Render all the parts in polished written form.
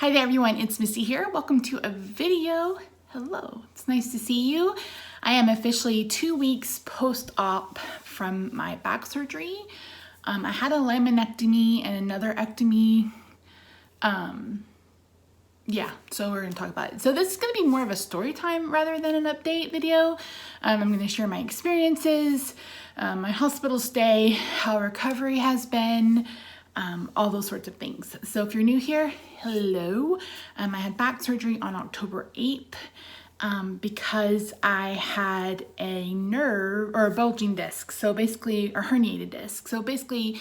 Hi there everyone, it's Misty here. Welcome to a video. Hello, it's nice to see you. I am officially 2 weeks post-op from my back surgery. I had a laminectomy and another ectomy. So we're gonna talk about it. So this is gonna be more of a story time rather than an update video. I'm gonna share my experiences, my hospital stay, how recovery has been, all those sorts of things. So if you're new here, hello. I had back surgery on October 8th because I had a nerve or a bulging disc. So basically, a herniated disc. So basically,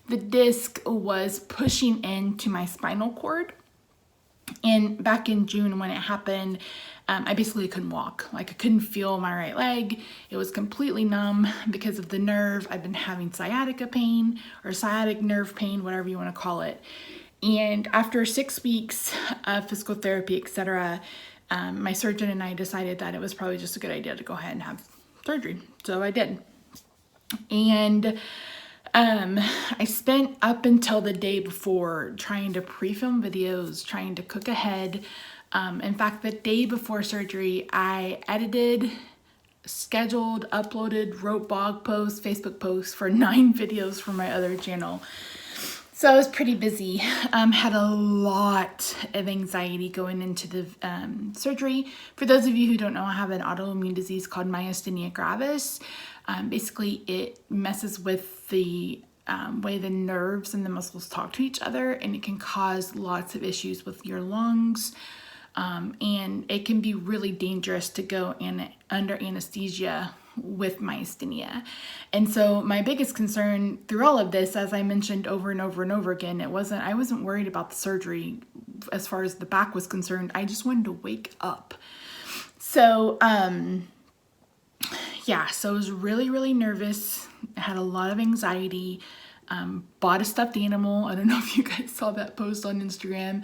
the disc was pushing into my spinal cord. And back in June when it happened, I basically couldn't walk. Like I couldn't feel my right leg. It was completely numb because of the nerve. I've been having sciatica pain or sciatic nerve pain, whatever you want to call it. And after 6 weeks of physical therapy, etc., my surgeon and I decided that it was probably just a good idea to go ahead and have surgery. So I did. And I spent up until the day before trying to pre-film videos, trying to cook ahead. In fact, the day before surgery, I edited, scheduled, uploaded, wrote blog posts, Facebook posts for 9 videos for my other channel. So I was pretty busy. Had a lot of anxiety going into the surgery. For those of you who don't know, I have an autoimmune disease called myasthenia gravis. Basically, it messes with the way the nerves and the muscles talk to each other, and it can cause lots of issues with your lungs. And it can be really dangerous to go in under anesthesia with myasthenia. And so my biggest concern through all of this, as I mentioned over and over and over again, I wasn't worried about the surgery as far as the back was concerned. I just wanted to wake up. So, so I was really, really nervous. I had a lot of anxiety. Bought a stuffed animal. I don't know if you guys saw that post on Instagram.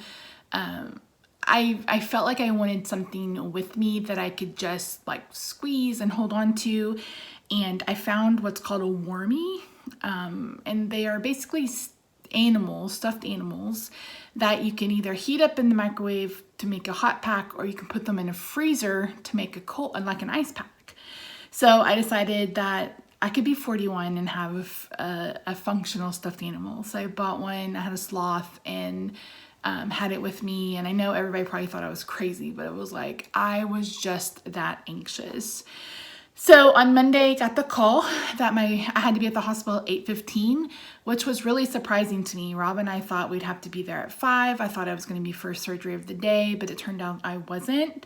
I felt like I wanted something with me that I could just like squeeze and hold on to. And I found what's called a wormy. And they are basically stuffed animals that you can either heat up in the microwave to make a hot pack, or you can put them in a freezer to make a cold, like an ice pack. So I decided that I could be 41 and have a functional stuffed animal. So I bought one. I had a sloth and had it with me. And I know everybody probably thought I was crazy, but it was like, I was just that anxious. So on Monday, got the call that I had to be at the hospital at 8:15, which was really surprising to me. Rob and I thought we'd have to be there at 5. I thought I was going to be first surgery of the day, but it turned out I wasn't.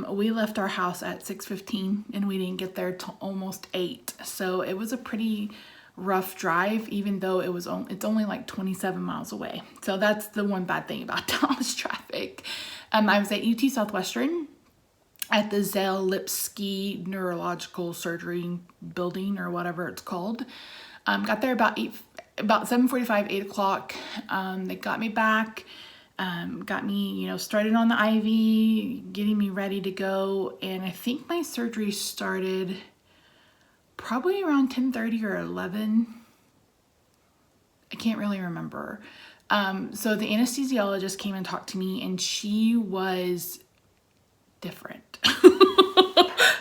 We left our house at 6:15 and we didn't get there till almost 8. So it was a pretty rough drive, even though it's only like 27 miles away. So that's the one bad thing about Dallas traffic. I was at UT Southwestern at the Zale Lipsky Neurological Surgery building or whatever it's called. Got there about 7:45, 8 o'clock. They got me back. Got me, started on the IV, getting me ready to go. And I think my surgery started probably around 10:30 or 11. I can't really remember. So the anesthesiologist came and talked to me, and she was different.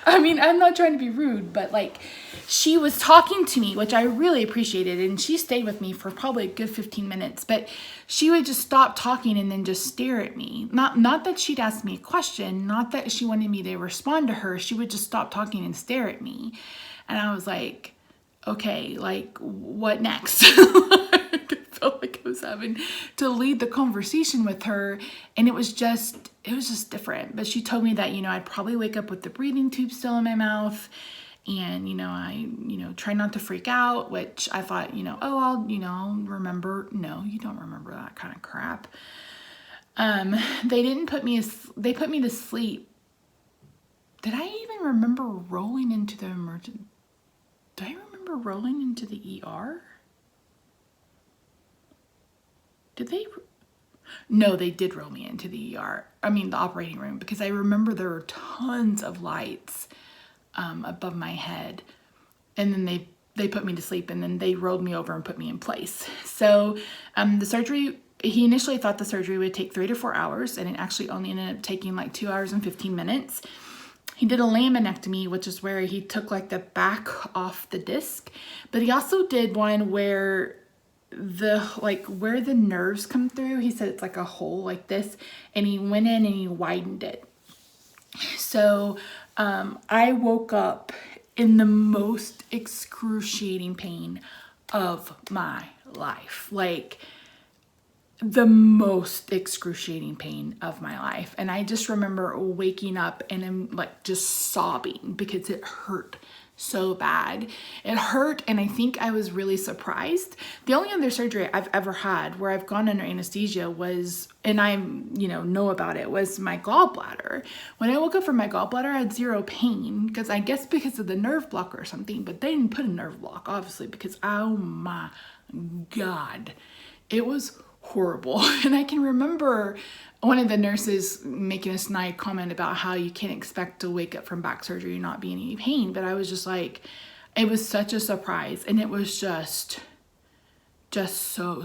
I mean, I'm not trying to be rude, but like she was talking to me, which I really appreciated. And she stayed with me for probably a good 15 minutes, but she would just stop talking and then just stare at me. Not that she'd ask me a question, not that she wanted me to respond to her. She would just stop talking and stare at me. And I was like, okay, like what next? I felt like I was having to lead the conversation with her, and it was just different. But she told me that, I'd probably wake up with the breathing tube still in my mouth, and, I try not to freak out, which I thought, I'll remember. No, you don't remember that kind of crap. They put me to sleep. Did I even remember rolling into the emergency? Do I remember rolling into the ER? Did they? No, they did roll me into the ER. I mean, the operating room, because I remember there were tons of lights above my head. And then they put me to sleep, and then they rolled me over and put me in place. So the surgery, he initially thought the surgery would take 3 to 4 hours, and it actually only ended up taking like 2 hours and 15 minutes. He did a laminectomy, which is where he took like the back off the disc, but he also did one where where the nerves come through, he said it's like a hole like this, and he went in and he widened it. So I woke up in the most excruciating pain of my life, like the most excruciating pain of my life. And I just remember waking up and I'm like just sobbing because it hurt so bad. It hurt, and I think I was really surprised. The only other surgery I've ever had where I've gone under anesthesia was, and I know about it, was my gallbladder. When I woke up from my gallbladder, I had zero pain, because I guess because of the nerve block or something, but they didn't put a nerve block, obviously, because oh my God, it was horrible. And I can remember one of the nurses making a snide comment about how you can't expect to wake up from back surgery and not be in any pain. But I was just like, it was such a surprise, and it was just so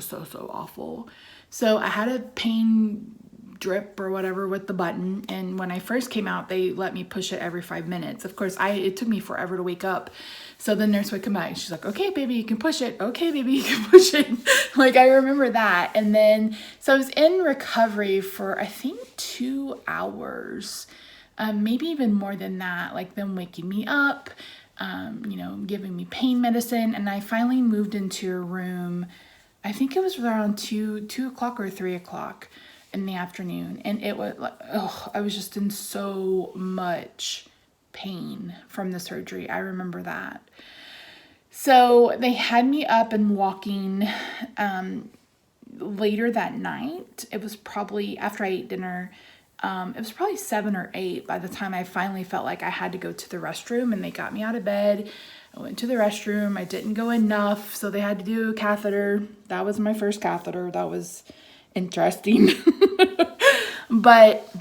awful. So I had a pain drip or whatever with the button, and when I first came out, they let me push it every 5 minutes. Of course, it took me forever to wake up. So the nurse would come back and she's like, okay, baby, you can push it. Okay, baby, you can push it. Like, I remember that. And then, so I was in recovery for, I think, 2 hours, maybe even more than that, like them waking me up, giving me pain medicine. And I finally moved into a room, I think it was around 2 o'clock or 3 o'clock in the afternoon. And it was like, I was just in so much pain from the surgery. I remember that. So they had me up and walking later that night. It was probably after I ate dinner. It was probably 7 or 8 by the time I finally felt like I had to go to the restroom, and they got me out of bed. I went to the restroom. I didn't go enough, so they had to do a catheter. That was my first catheter. That was interesting. But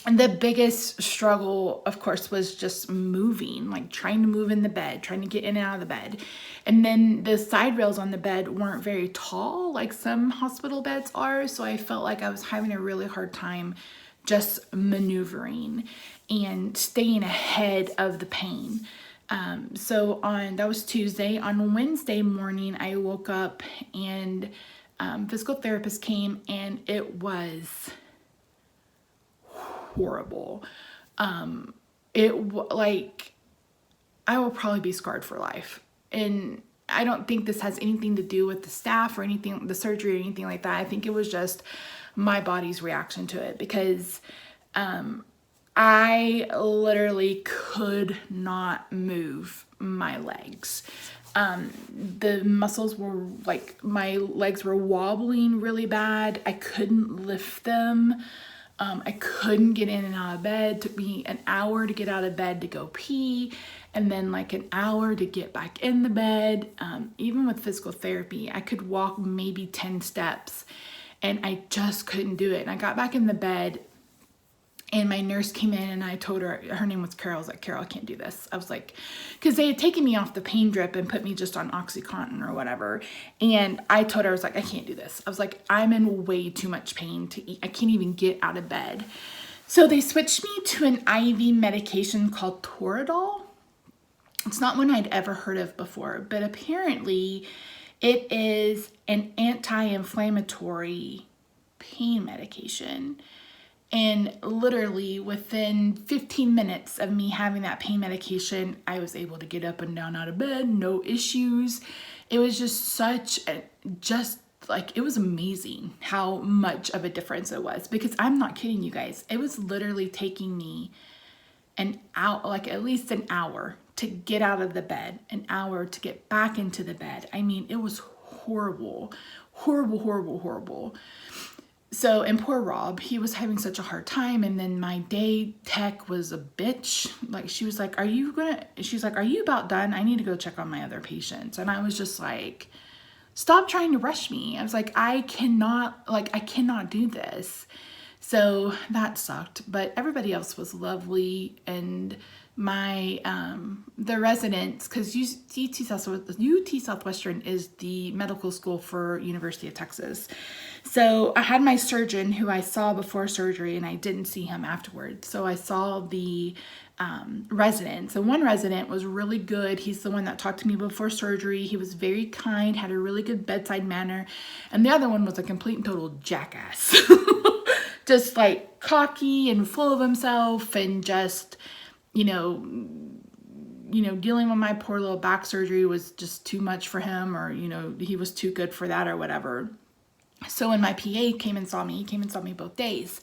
the biggest struggle, of course, was just moving, like trying to move in the bed, trying to get in and out of the bed. And then the side rails on the bed weren't very tall, like some hospital beds are. So I felt like I was having a really hard time just maneuvering and staying ahead of the pain. So that was Tuesday. On Wednesday morning, I woke up and physical therapist came, and it was horrible. I will probably be scarred for life. And I don't think this has anything to do with the staff or anything, the surgery or anything like that. I think it was just my body's reaction to it, because I literally could not move my legs. The muscles were like, my legs were wobbling really bad. I couldn't lift them. I couldn't get in and out of bed. It took me an hour to get out of bed to go pee, and then like an hour to get back in the bed. Even with physical therapy, I could walk maybe 10 steps, and I just couldn't do it. And I got back in the bed, and my nurse came in, and I told her, her name was Carol. I was like, Carol, I can't do this. I was like, because they had taken me off the pain drip and put me just on OxyContin or whatever. And I told her, I was like, I can't do this. I was like, I'm in way too much pain to eat. I can't even get out of bed. So they switched me to an IV medication called Toradol. It's not one I'd ever heard of before, but apparently it is an anti-inflammatory pain medication. And literally within 15 minutes of me having that pain medication, I was able to get up and down out of bed, no issues. It was just it was amazing how much of a difference it was, because I'm not kidding you guys. It was literally taking me at least an hour to get out of the bed, an hour to get back into the bed. I mean, it was horrible, horrible. So, and poor Rob, he was having such a hard time. And then my day tech was a bitch. Like, she was like, she's like, are you about done? I need to go check on my other patients. And I was just like, stop trying to rush me. I was like, I cannot do this. So that sucked, but everybody else was lovely. And my the residents, because UT Southwestern is the medical school for University of Texas. So I had my surgeon who I saw before surgery, and I didn't see him afterwards. So I saw the residents, and one resident was really good. He's the one that talked to me before surgery. He was very kind, had a really good bedside manner, and the other one was a complete and total jackass. Just like cocky and full of himself, and just, dealing with my poor little back surgery was just too much for him, or, he was too good for that or whatever. So when my PA came and saw me, he came and saw me both days.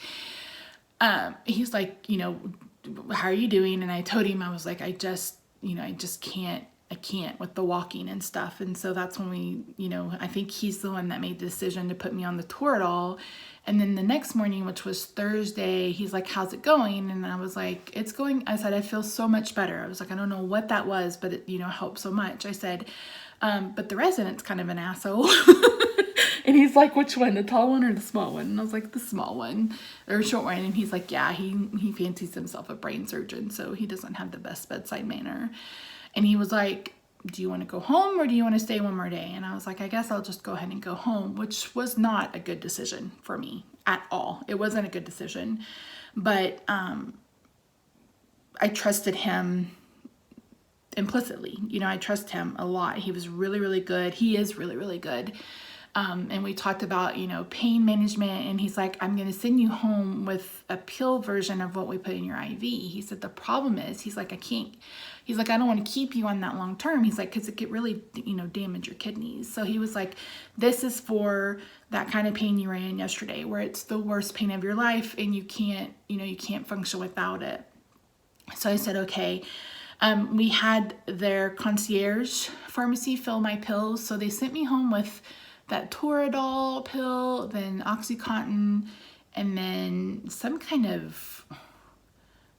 He's like, how are you doing? And I told him, I was like, I can't with the walking and stuff. And so that's when we, I think he's the one that made the decision to put me on the Toradol. And then the next morning, which was Thursday, he's like, how's it going? And I was like, it's going, I said, I feel so much better. I was like, I don't know what that was, but it, helped so much. I said, but the resident's kind of an asshole. And he's like, which one, the tall one or the small one? And I was like, the small one, or short one. And he's like, yeah, he fancies himself a brain surgeon, so he doesn't have the best bedside manner. And he was like, do you want to go home or do you want to stay one more day? And I was like, I guess I'll just go ahead and go home, which was not a good decision for me at all. It wasn't a good decision, but I trusted him implicitly. I trust him a lot. He was really, really good. He is really, really good. And we talked about, pain management, and he's like, I'm going to send you home with a pill version of what we put in your IV. He said, the problem is, he's like, I don't want to keep you on that long term. He's like, cause it could really, damage your kidneys. So he was like, this is for that kind of pain you were in yesterday, where it's the worst pain of your life and you can't function without it. So I said, okay. We had their concierge pharmacy fill my pills. So they sent me home with that Toradol pill, then Oxycontin, and then some kind of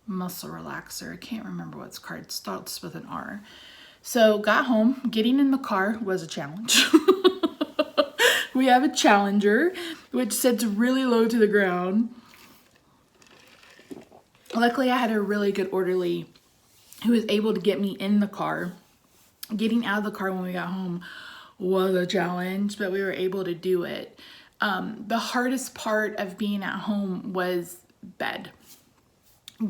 muscle relaxer. I can't remember what's called. It starts with an R. So got home. Getting in the car was a challenge. We have a Challenger, which sits really low to the ground. Luckily, I had a really good orderly who was able to get me in the car. Getting out of the car when we got home was a challenge, but we were able to do it. The hardest part of being at home was bed.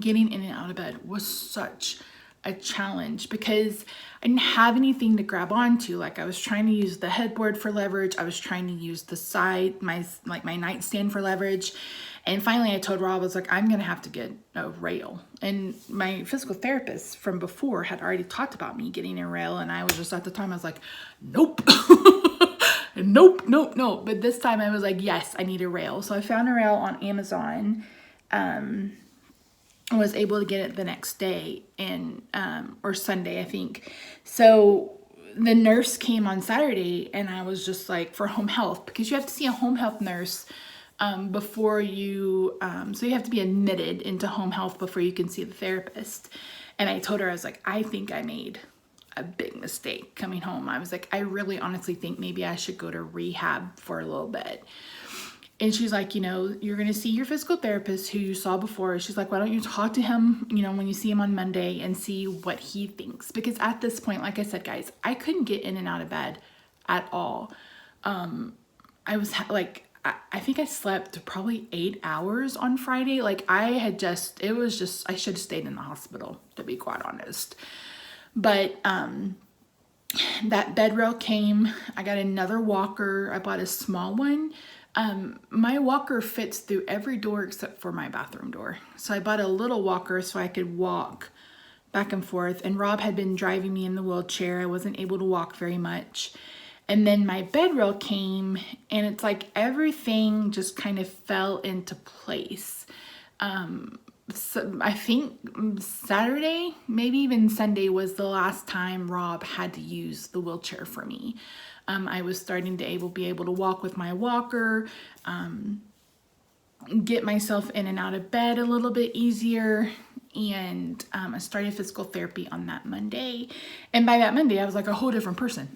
Getting in and out of bed was such a challenge because I didn't have anything to grab onto. Like, I was trying to use the headboard for leverage. I was trying to use the side, my nightstand for leverage. And finally I told Rob, I was like, I'm going to have to get a rail. And my physical therapist from before had already talked about me getting a rail. And I was just, at the time, I was like, nope, nope. But this time I was like, yes, I need a rail. So I found a rail on Amazon. I was able to get it the next day, and or Sunday, I think. So the nurse came on Saturday, and I was just like, for home health, because you have to see a home health nurse before you, so you have to be admitted into home health before you can see the therapist. And I told her, I was like, I think I made a big mistake coming home. I was like, I really honestly think maybe I should go to rehab for a little bit. And she's like, you're going to see your physical therapist who you saw before. She's like, why don't you talk to him, when you see him on Monday, and see what he thinks? Because at this point, like I said, guys, I couldn't get in and out of bed at all. I was like, I think I slept probably 8 hours on Friday. Like, I should have stayed in the hospital, to be quite honest. But that bed rail came. I got another walker. I bought a small one. My walker fits through every door except for my bathroom door. So I bought a little walker so I could walk back and forth. And Rob had been driving me in the wheelchair. I wasn't able to walk very much. And then my bed rail came, and it's like everything just kind of fell into place. So I think Saturday, maybe even Sunday, was the last time Rob had to use the wheelchair for me. I was starting to be able to walk with my walker, get myself in and out of bed a little bit easier. And I started physical therapy on that Monday. And by that Monday, I was like a whole different person.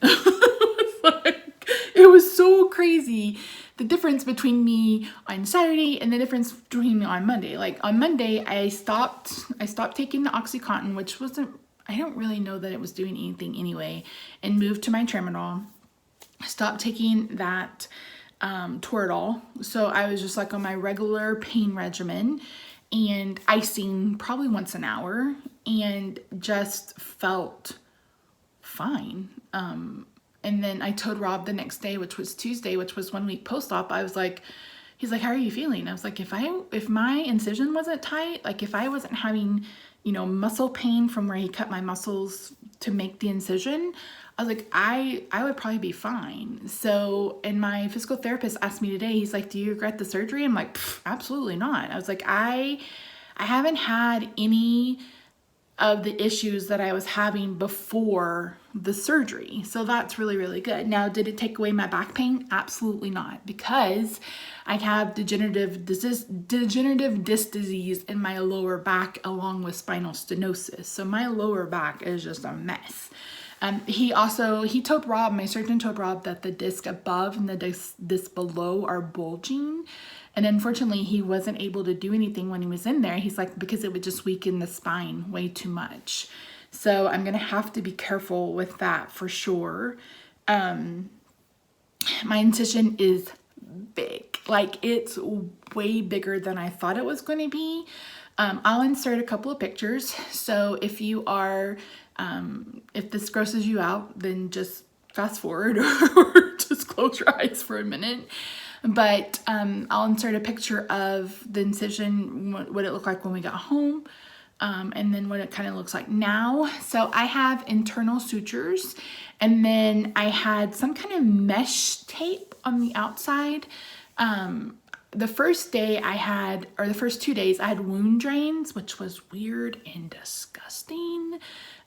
It was so crazy the difference between me on Saturday and the difference between me on Monday. Like on Monday, I stopped taking the OxyContin, which wasn't, I don't really know that it was doing anything anyway, and moved to my Tramadol. I stopped taking that Toradol. So I was just like on my regular pain regimen and icing probably once an hour, and just felt fine. And then I told Rob the next day, which was Tuesday, which was 1 week post-op, I was like, he's like, how are you feeling? I was like, if my incision wasn't tight, like if I wasn't having, you know, muscle pain from where he cut my muscles to make the incision, I was like, I would probably be fine. So, and my physical therapist asked me today, he's like, do you regret the surgery? I'm like, absolutely not. I was like, I haven't had any of the issues that I was having before the surgery. So that's really, really good. Now, did it take away my back pain? Absolutely not, because I have degenerative disc disease in my lower back along with spinal stenosis. So my lower back is just a mess. He told Rob, my surgeon told Rob, that the disc above and the disc below are bulging. And unfortunately, he wasn't able to do anything when he was in there. He's like, because it would just weaken the spine way too much. So I'm going to have to be careful with that for sure. My incision is big. Like, it's way bigger than I thought it was going to be. I'll insert a couple of pictures. So if you are, if this grosses you out, then just fast forward or just close your eyes for a minute. But I'll insert a picture of the incision, what it looked like when we got home, and then what it kind of looks like now. So I have internal sutures, and then I had some kind of mesh tape on the outside. The first day I had, or the first 2 days, I had wound drains, which was weird and disgusting.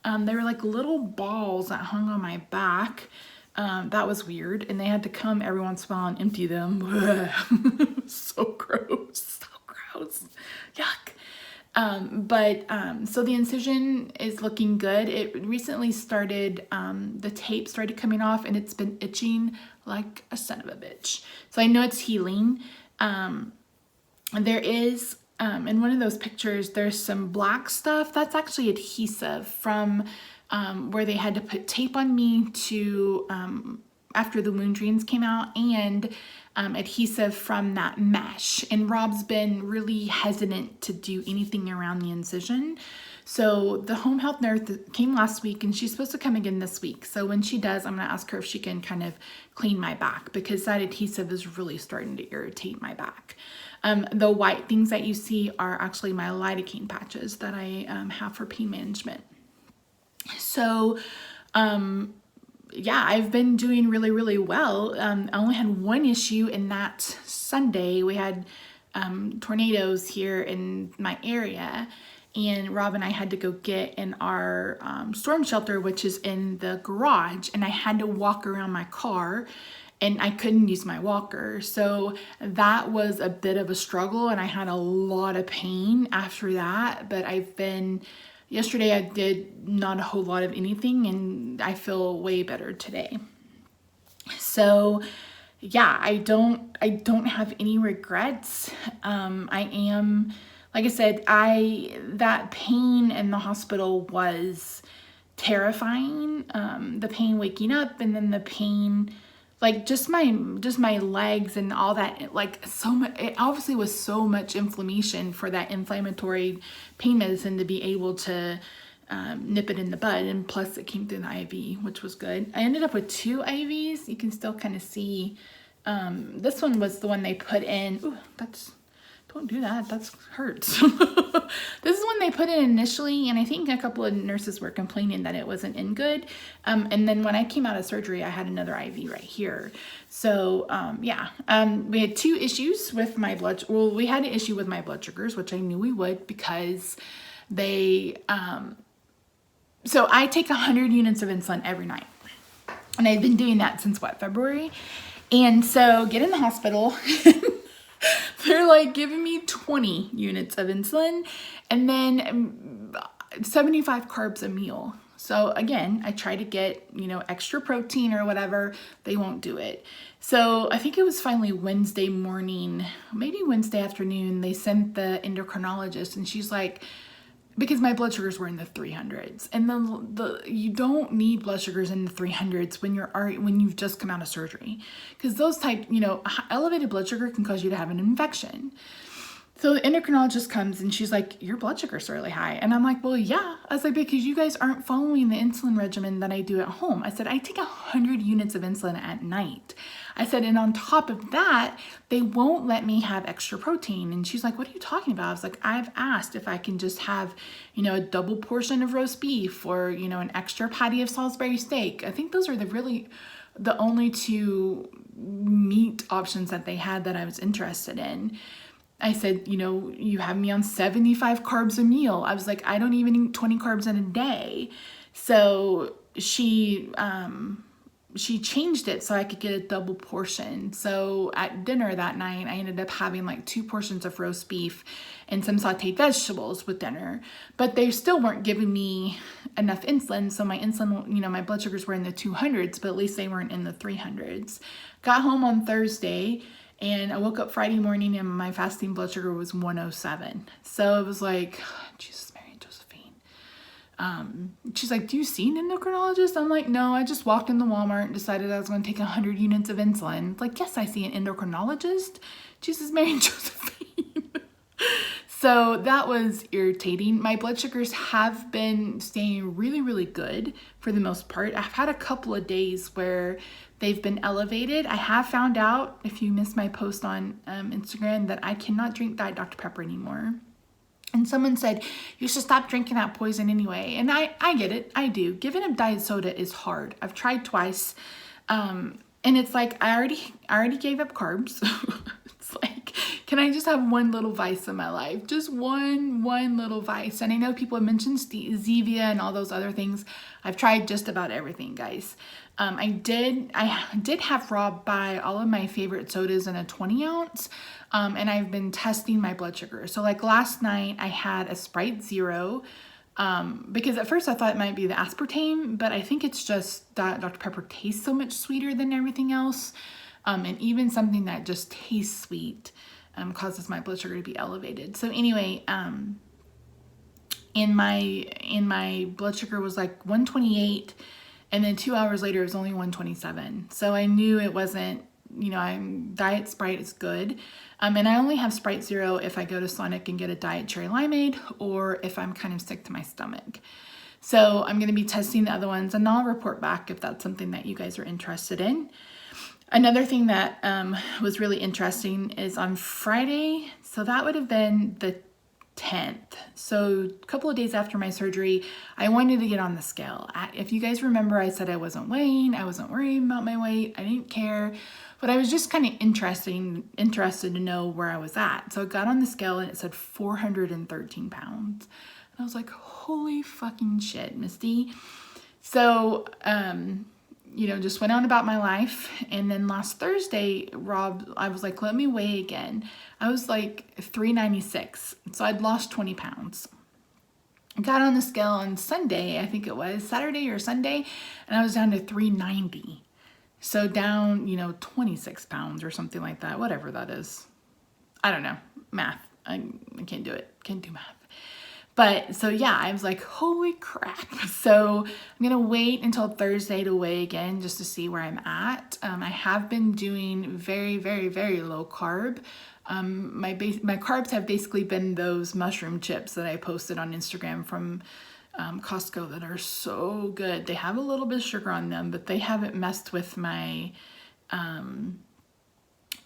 They were like little balls that hung on my back. That was weird, and they had to come every once in a while and empty them. So gross, yuck. So the incision is looking good. It recently started, the tape started coming off, and it's been itching like a son of a bitch. So I know it's healing. There is, in one of those pictures, there's some black stuff. That's actually adhesive from where they had to put tape on me to after the wound drains came out, and adhesive from that mesh. And Rob's been really hesitant to do anything around the incision. So the home health nurse came last week, and she's supposed to come again this week. So when she does, I'm gonna ask her if she can kind of clean my back, because that adhesive is really starting to irritate my back. The white things that you see are actually my lidocaine patches that I have for pain management. So, yeah, I've been doing really, really well. I only had one issue, and that's Sunday. We had tornadoes here in my area, and Rob and I had to go get in our storm shelter, which is in the garage, and I had to walk around my car, and I couldn't use my walker. So that was a bit of a struggle, and I had a lot of pain after that, but yesterday I did not a whole lot of anything, and I feel way better today. So yeah, I don't have any regrets. I am, like I said, that pain in the hospital was terrifying. The pain waking up, and then the pain, like just my legs and all that, like so much, it obviously was so much inflammation for that inflammatory pain medicine to be able to nip it in the bud. And plus it came through the IV, which was good. I ended up with 2 IVs. You can still kind of see, this one was the one they put in. Ooh, don't do that. That hurts. This is one they put in initially, and I think a couple of nurses were complaining that it wasn't in good. And then when I came out of surgery, I had another IV right here. So yeah, we had 2 issues with my blood. Well, we had an issue with my blood sugars, which I knew we would, because they. So I take 100 units of insulin every night, and I've been doing that since February. And so get in the hospital. They're like giving me 20 units of insulin, and then 75 carbs a meal. So again, I try to get, extra protein or whatever. They won't do it. So I think it was finally Wednesday morning, maybe Wednesday afternoon, they sent the endocrinologist, and she's like, because my blood sugars were in the 300s, and you don't need blood sugars in the 300s when you've just come out of surgery, because those elevated blood sugar can cause you to have an infection. So the endocrinologist comes and she's like, your blood sugar's really high. And I'm like, well, yeah. I was like, because you guys aren't following the insulin regimen that I do at home. I said, I take 100 units of insulin at night. I said, and on top of that, they won't let me have extra protein. And she's like, what are you talking about? I was like, I've asked if I can just have, a double portion of roast beef or, an extra patty of Salisbury steak. I think those are the only two meat options that they had that I was interested in. I said, you have me on 75 carbs a meal. I was like, I don't even eat 20 carbs in a day. So she changed it so I could get a double portion. So at dinner that night, I ended up having like 2 portions of roast beef and some sauteed vegetables with dinner. But they still weren't giving me enough insulin. So my insulin, my blood sugars were in the 200s, but at least they weren't in the 300s. Got home on Thursday, and I woke up Friday morning and my fasting blood sugar was 107. So it was like, Jesus, Mary, and Josephine. She's like, do you see an endocrinologist? I'm like, no, I just walked into Walmart and decided I was going to take 100 units of insulin. It's like, yes, I see an endocrinologist. Jesus, Mary, and Josephine. So that was irritating. My blood sugars have been staying really, really good for the most part. I've had a couple of days where they've been elevated. I have found out, if you missed my post on Instagram, that I cannot drink Diet Dr. Pepper anymore. And someone said, you should stop drinking that poison anyway. And I get it. I do. Giving up diet soda is hard. I've tried twice. And it's like, I already gave up carbs. It's like, can I just have one little vice in my life? Just one little vice. And I know people have mentioned Zevia and all those other things. I've tried just about everything, guys. I did have Rob buy all of my favorite sodas in a 20 ounce. And I've been testing my blood sugar. So like last night I had a Sprite Zero, because at first I thought it might be the aspartame, but I think it's just that Dr. Pepper tastes so much sweeter than everything else. And even something that just tastes sweet causes my blood sugar to be elevated. So anyway, in my blood sugar was like 128, and then 2 hours later it was only 127. So I knew it wasn't, Diet Sprite is good. And I only have Sprite Zero if I go to Sonic and get a Diet Cherry Limeade, or if I'm kind of sick to my stomach. So I'm going to be testing the other ones, and I'll report back if that's something that you guys are interested in. Another thing that was really interesting is on Friday, so that would have been the 10th. So a couple of days after my surgery, I wanted to get on the scale. If you guys remember, I said I wasn't weighing, I wasn't worrying about my weight, I didn't care, but I was just kind of interested to know where I was at. So I got on the scale and it said 413 pounds. And I was like, holy fucking shit, Misty. So, just went on about my life. And then last Thursday, I was like, let me weigh again. I was like 396. So I'd lost 20 pounds. I got on the scale on Sunday, I think it was Saturday or Sunday, and I was down to 390. So down, 26 pounds or something like that, whatever that is. I don't know, math. I can't do it. Can't do math. But so yeah, I was like, holy crap. So I'm going to wait until Thursday to weigh again just to see where I'm at. I have been doing very, very, very low carb. My carbs have basically been those mushroom chips that I posted on Instagram from Costco that are so good. They have a little bit of sugar on them, but they haven't messed with my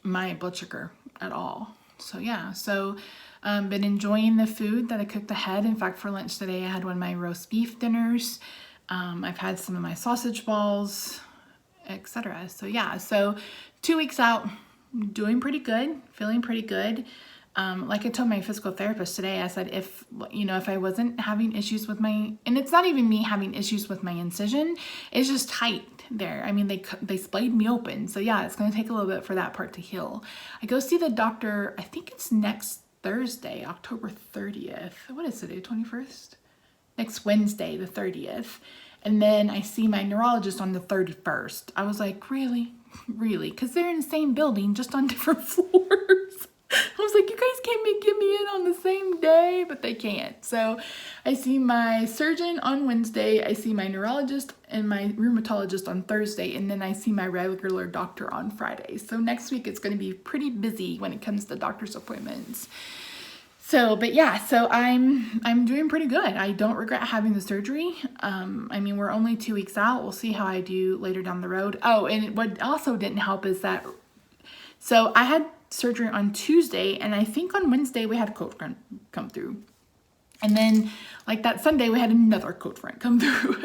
my blood sugar at all. So yeah, been enjoying the food that I cooked ahead. In fact, for lunch today, I had one of my roast beef dinners. I've had some of my sausage balls, etc. So yeah, so 2 weeks out, doing pretty good, feeling pretty good. Like I told my physical therapist today, I said, if I wasn't having issues with and it's not even me having issues with my incision, it's just tight there. I mean, they splayed me open. So yeah, it's going to take a little bit for that part to heal. I go see the doctor, I think it's next Thursday, October 30th. What is today, 21st? next Wednesday, the 30th. And then I see my neurologist on the 31st. I was like, really? Really? Because they're in the same building, just on different floors. I was like, you guys can't get me in on the same day, but they can't. So I see my surgeon on Wednesday, I see my neurologist and my rheumatologist on Thursday, and then I see my regular doctor on Friday. So next week it's going to be pretty busy when it comes to doctor's appointments. So, but yeah, so I'm doing pretty good. I don't regret having the surgery. I mean, we're only 2 weeks out. We'll see how I do later down the road. Oh, and what also didn't help is that, so I had surgery on Tuesday, and I think on Wednesday we had a cold front come through. And then like that Sunday we had another cold front come through.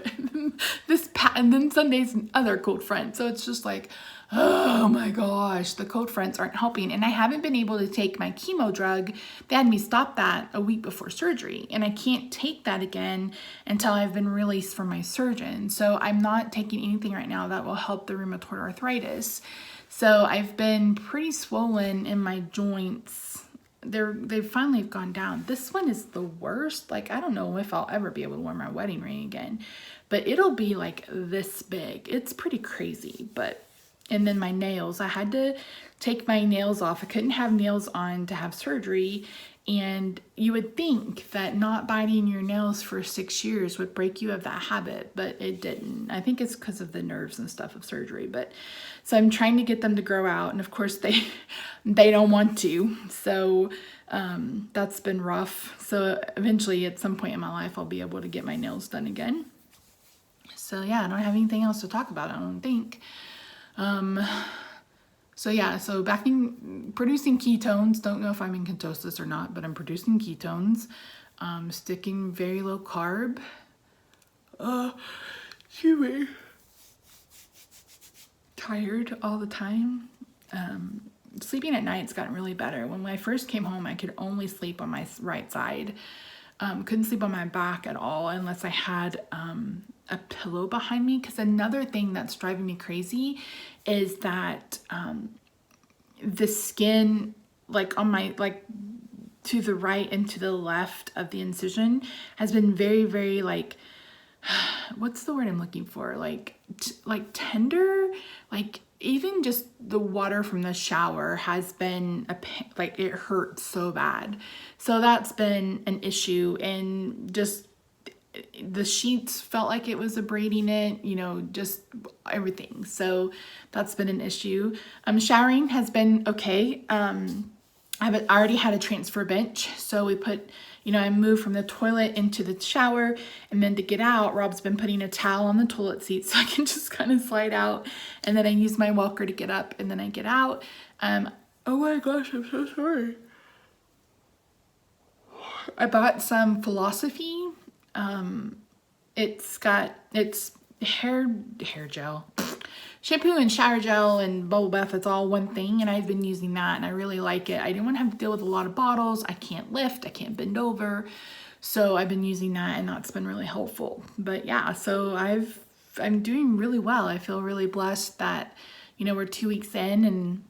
And then Sunday's another cold front. So it's just like, oh my gosh, the cold fronts aren't helping. And I haven't been able to take my chemo drug. They had me stop that a week before surgery, and I can't take that again until I've been released from my surgeon. So I'm not taking anything right now that will help the rheumatoid arthritis. So I've been pretty swollen in my joints. They finally have gone down. This one is the worst. Like, I don't know if I'll ever be able to wear my wedding ring again, but it'll be like this big. It's pretty crazy. But, and then my nails, I had to take my nails off. I couldn't have nails on to have surgery. And you would think that not biting your nails for 6 years would break you of that habit, but it didn't. I think it's because of the nerves and stuff of surgery. But so I'm trying to get them to grow out, and of course they don't want to. So that's been rough. So eventually, at some point in my life, I'll be able to get my nails done again. So yeah, I don't have anything else to talk about, I don't think. So yeah, so back in producing ketones. Don't know if I'm in ketosis or not, but I'm producing ketones. Sticking very low carb. Excuse me. Tired all the time. Sleeping at night's gotten really better. When I first came home, I could only sleep on my right side. Couldn't sleep on my back at all unless I had a pillow behind me. Because another thing that's driving me crazy is that the skin, like on my, like to the right and to the left of the incision, has been very, very like, what's the word I'm looking for? Like tender. Like even just the water from the shower has been like, it hurts so bad. So that's been an issue, and just the sheets felt like it was abrading it, you know, just everything. So that's been an issue. Showering has been okay. I've already had a transfer bench. So we put, you know, I moved from the toilet into the shower, and then to get out, Rob's been putting a towel on the toilet seat so I can just kind of slide out. And then I use my walker to get up, and then I get out. Oh my gosh, I'm so sorry. I bought some Philosophy. It's hair gel, shampoo and shower gel and bubble bath. It's all one thing, and I've been using that, and I really like it. I didn't want to have to deal with a lot of bottles. I can't lift, I can't bend over, so I've been using that, and that's been really helpful. But yeah, so I'm doing really well. I feel really blessed that, you know, we're 2 weeks in, and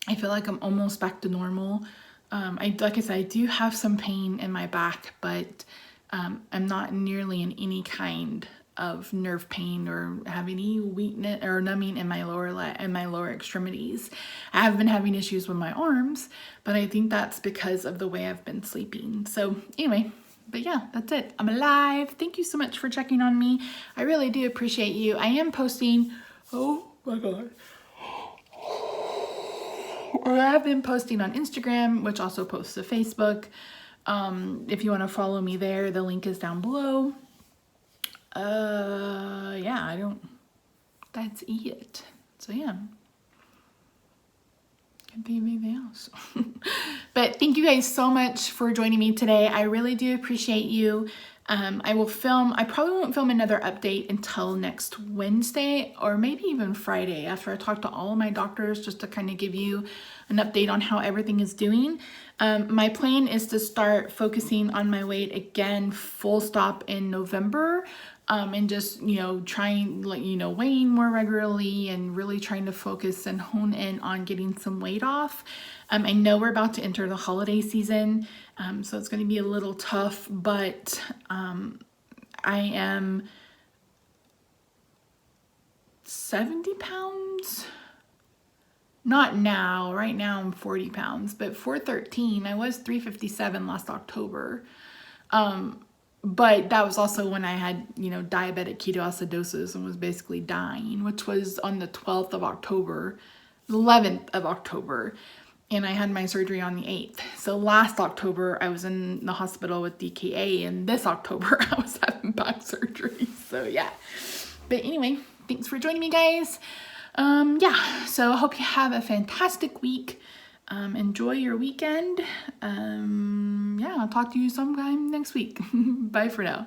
I feel like I'm almost back to normal. Like I said, I do have some pain in my back, but I'm not nearly in any kind of nerve pain or have any weakness or numbing in my lower extremities. I have been having issues with my arms, but I think that's because of the way I've been sleeping. So anyway, but yeah, that's it. I'm alive. Thank you so much for checking on me. I really do appreciate you. I am posting, oh my God. I have been posting on Instagram, which also posts to Facebook. If you want to follow me there, the link is down below. Yeah, that's it. So yeah. Can't think of anything else. But thank you guys so much for joining me today. I really do appreciate you. I probably won't film another update until next Wednesday or maybe even Friday after I talk to all of my doctors, just to kind of give you an update on how everything is doing. My plan is to start focusing on my weight again, full stop, in November. And just, you know, trying, like, you know, weighing more regularly and really trying to focus and hone in on getting some weight off. I know we're about to enter the holiday season, so it's going to be a little tough, but I am 70 pounds. Not now, right now I'm 40 pounds, but 413, I was 357 last October. But that was also when I had, you know, diabetic ketoacidosis and was basically dying, which was on the 12th of October, the 11th of October. And I had my surgery on the 8th. So last October, I was in the hospital with DKA, and this October, I was having back surgery. So yeah. But anyway, thanks for joining me, guys. Yeah, so I hope you have a fantastic week. Enjoy your weekend. Yeah, I'll talk to you sometime next week. Bye for now.